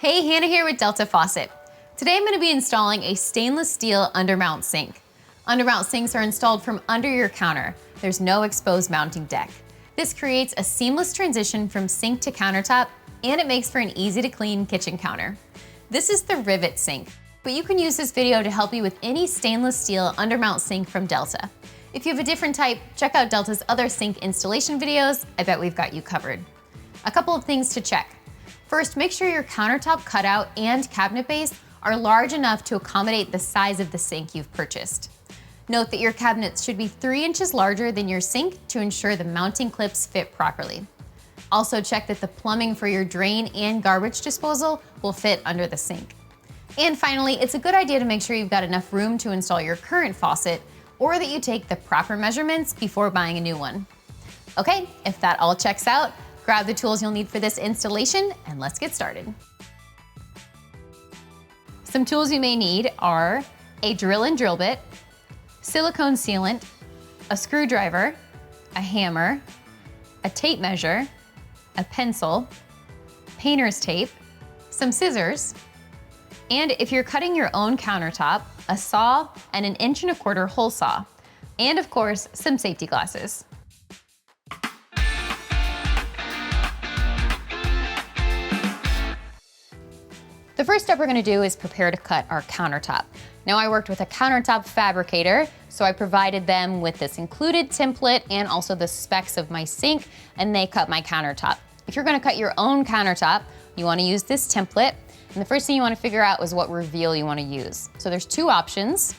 Hey, Hannah here with Delta Faucet. Today I'm going to be installing a stainless steel undermount sink. Undermount sinks are installed from under your counter. There's no exposed mounting deck. This creates a seamless transition from sink to countertop, and it makes for an easy to clean kitchen counter. This is the Rivet sink, but you can use this video to help you with any stainless steel undermount sink from Delta. If you have a different type, check out Delta's other sink installation videos. I bet we've got you covered. A couple of things to check. First, make sure your countertop cutout and cabinet base are large enough to accommodate the size of the sink you've purchased. Note that your cabinets should be 3 inches larger than your sink to ensure the mounting clips fit properly. Also check that the plumbing for your drain and garbage disposal will fit under the sink. And finally, it's a good idea to make sure you've got enough room to install your current faucet, or that you take the proper measurements before buying a new one. Okay, if that all checks out, grab the tools you'll need for this installation and let's get started. Some tools you may need are a drill and drill bit, silicone sealant, a screwdriver, a hammer, a tape measure, a pencil, painter's tape, some scissors, and if you're cutting your own countertop, a saw and an 1¼ inch hole saw, and of course, some safety glasses. The first step we're gonna do is prepare to cut our countertop. Now I worked with a countertop fabricator, so I provided them with this included template and also the specs of my sink, and they cut my countertop. If you're gonna cut your own countertop, you wanna use this template, and the first thing you wanna figure out is what reveal you wanna use. So there's 2 options.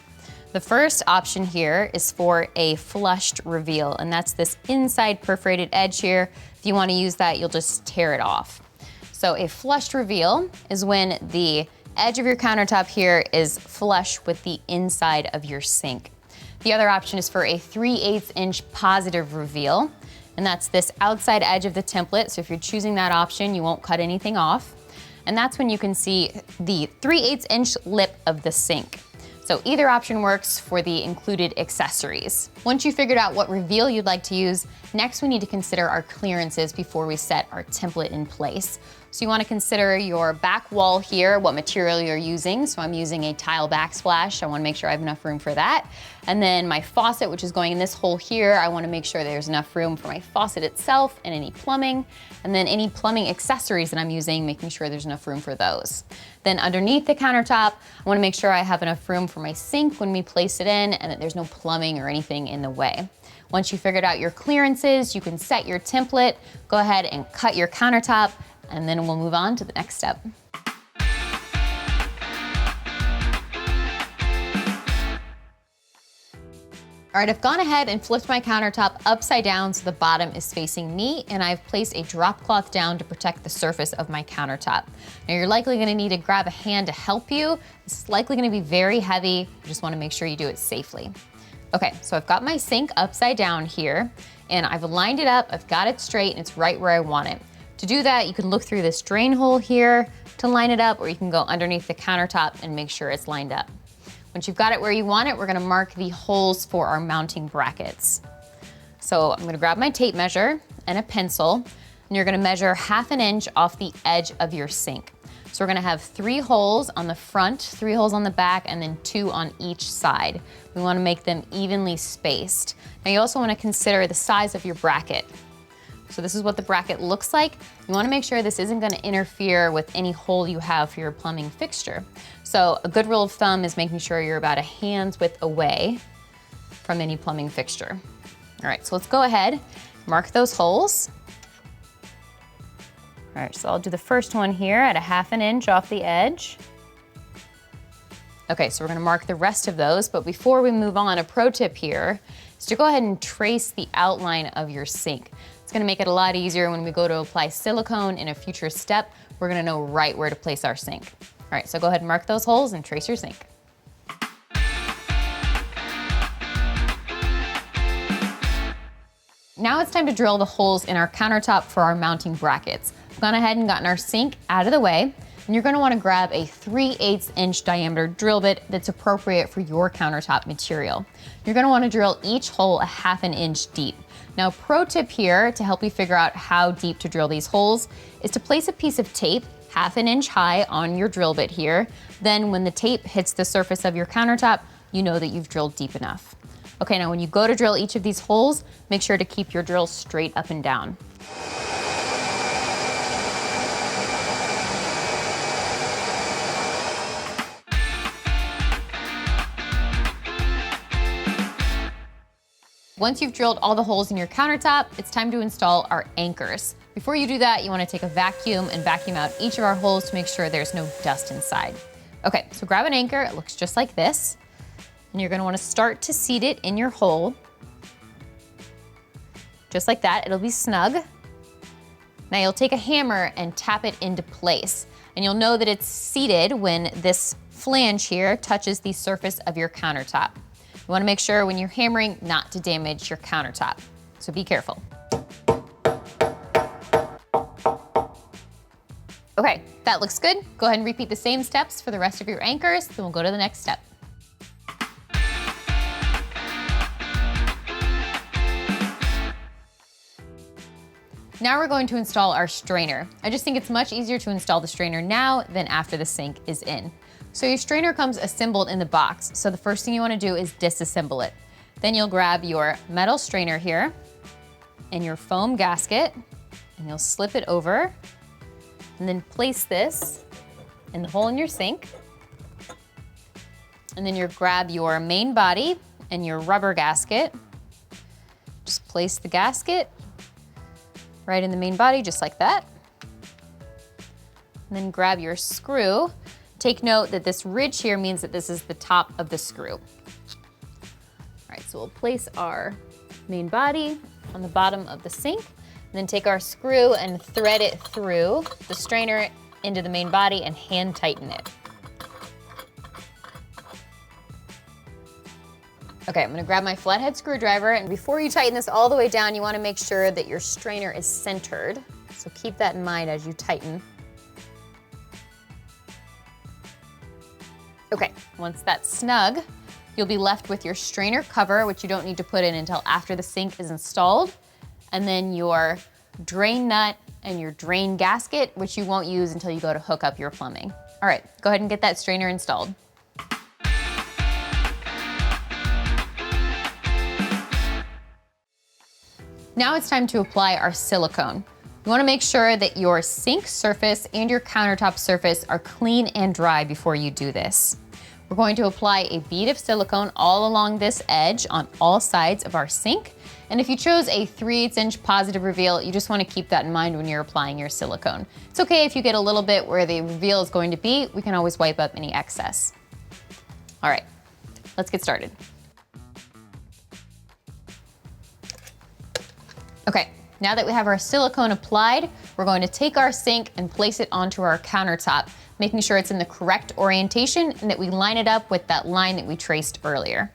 The first option here is for a flushed reveal, and that's this inside perforated edge here. If you wanna use that, you'll just tear it off. So a flushed reveal is when the edge of your countertop here is flush with the inside of your sink. The other option is for a 3/8 inch positive reveal, and that's this outside edge of the template. So if you're choosing that option, you won't cut anything off. And that's when you can see the 3/8 inch lip of the sink. So either option works for the included accessories. Once you figured out what reveal you'd like to use, next we need to consider our clearances before we set our template in place. So you want to consider your back wall here, what material you're using. So I'm using a tile backsplash. I want to make sure I have enough room for that. And then my faucet, which is going in this hole here, I want to make sure there's enough room for my faucet itself and any plumbing. And then any plumbing accessories that I'm using, making sure there's enough room for those. Then underneath the countertop, I want to make sure I have enough room for my sink when we place it in and that there's no plumbing or anything in the way. Once you figured out your clearances, you can set your template, go ahead and cut your countertop, and then we'll move on to the next step. All right, I've gone ahead and flipped my countertop upside down so the bottom is facing me, and I've placed a drop cloth down to protect the surface of my countertop. Now you're likely gonna need to grab a hand to help you. This is likely gonna be very heavy. You just wanna make sure you do it safely. Okay, so I've got my sink upside down here, and I've lined it up, I've got it straight, and it's right where I want it. To do that, you can look through this drain hole here to line it up, or you can go underneath the countertop and make sure it's lined up. Once you've got it where you want it, we're gonna mark the holes for our mounting brackets. So I'm gonna grab my tape measure and a pencil, and you're gonna measure 1/2 inch off the edge of your sink. So we're gonna have 3 holes on the front, 3 holes on the back, and then 2 on each side. We wanna make them evenly spaced. Now you also wanna consider the size of your bracket. So this is what the bracket looks like. You wanna make sure this isn't gonna interfere with any hole you have for your plumbing fixture. So a good rule of thumb is making sure you're about a hand's width away from any plumbing fixture. All right, so let's go ahead, mark those holes. All right, so I'll do the first one here at 1/2 inch off the edge. Okay, so we're gonna mark the rest of those, but before we move on, a pro tip here is to go ahead and trace the outline of your sink. It's gonna make it a lot easier when we go to apply silicone in a future step. We're gonna know right where to place our sink. All right, so go ahead and mark those holes and trace your sink. Now it's time to drill the holes in our countertop for our mounting brackets. We've gone ahead and gotten our sink out of the way, and you're gonna wanna grab a 3/8 inch diameter drill bit that's appropriate for your countertop material. You're gonna wanna drill each hole 1/2 inch deep. Now, pro tip here to help you figure out how deep to drill these holes is to place a piece of tape 1/2 inch high on your drill bit here. Then when the tape hits the surface of your countertop, you know that you've drilled deep enough. Okay, now when you go to drill each of these holes, make sure to keep your drill straight up and down. Once you've drilled all the holes in your countertop, it's time to install our anchors. Before you do that, you want to take a vacuum and vacuum out each of our holes to make sure there's no dust inside. Okay, so grab an anchor, it looks just like this, and you're going to want to start to seat it in your hole. Just like that, it'll be snug. Now you'll take a hammer and tap it into place, and you'll know that it's seated when this flange here touches the surface of your countertop. You want to make sure when you're hammering not to damage your countertop, so be careful. Okay, that looks good. Go ahead and repeat the same steps for the rest of your anchors, then we'll go to the next step. Now we're going to install our strainer. I just think it's much easier to install the strainer now than after the sink is in. So your strainer comes assembled in the box, so the first thing you want to do is disassemble it. Then you'll grab your metal strainer here and your foam gasket, and you'll slip it over, and then place this in the hole in your sink. And then you grab your main body and your rubber gasket. Just place the gasket right in the main body, just like that. And then grab your screw. Take note that this ridge here means that this is the top of the screw. All right, so we'll place our main body on the bottom of the sink, and then take our screw and thread it through the strainer into the main body and hand tighten it. Okay, I'm gonna grab my flathead screwdriver, and before you tighten this all the way down, you wanna make sure that your strainer is centered. So keep that in mind as you tighten. Okay, once that's snug, you'll be left with your strainer cover, which you don't need to put in until after the sink is installed, and then your drain nut and your drain gasket, which you won't use until you go to hook up your plumbing. All right, go ahead and get that strainer installed. Now it's time to apply our silicone. You want to make sure that your sink surface and your countertop surface are clean and dry before you do this. We're going to apply a bead of silicone all along this edge on all sides of our sink. And if you chose a 3/8 inch positive reveal, you just want to keep that in mind when you're applying your silicone. It's okay if you get a little bit where the reveal is going to be. We can always wipe up any excess. All right, let's get started. Okay, now that we have our silicone applied, we're going to take our sink and place it onto our countertop, making sure it's in the correct orientation and that we line it up with that line that we traced earlier.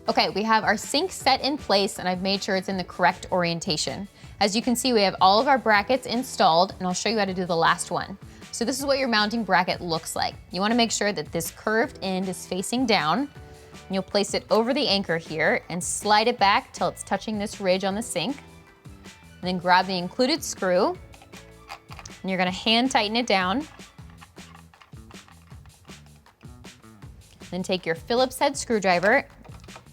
Okay, we have our sink set in place, and I've made sure it's in the correct orientation. As you can see, we have all of our brackets installed, and I'll show you how to do the last one. So this is what your mounting bracket looks like. You want to make sure that this curved end is facing down, and you'll place it over the anchor here and slide it back till it's touching this ridge on the sink. And then grab the included screw, and you're going to hand tighten it down. Then take your Phillips head screwdriver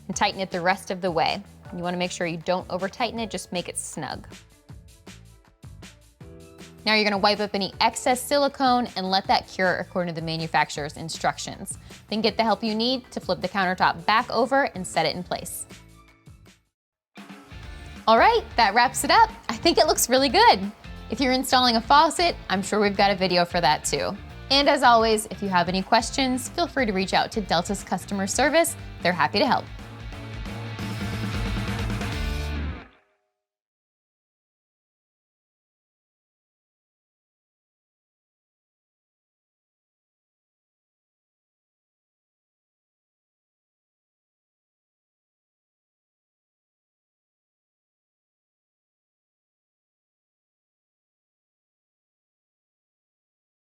and tighten it the rest of the way. You want to make sure you don't over tighten it, just make it snug. Now you're going to wipe up any excess silicone and let that cure according to the manufacturer's instructions. Then get the help you need to flip the countertop back over and set it in place. All right, that wraps it up. I think it looks really good. If you're installing a faucet, I'm sure we've got a video for that too. And as always, if you have any questions, feel free to reach out to Delta's customer service. They're happy to help.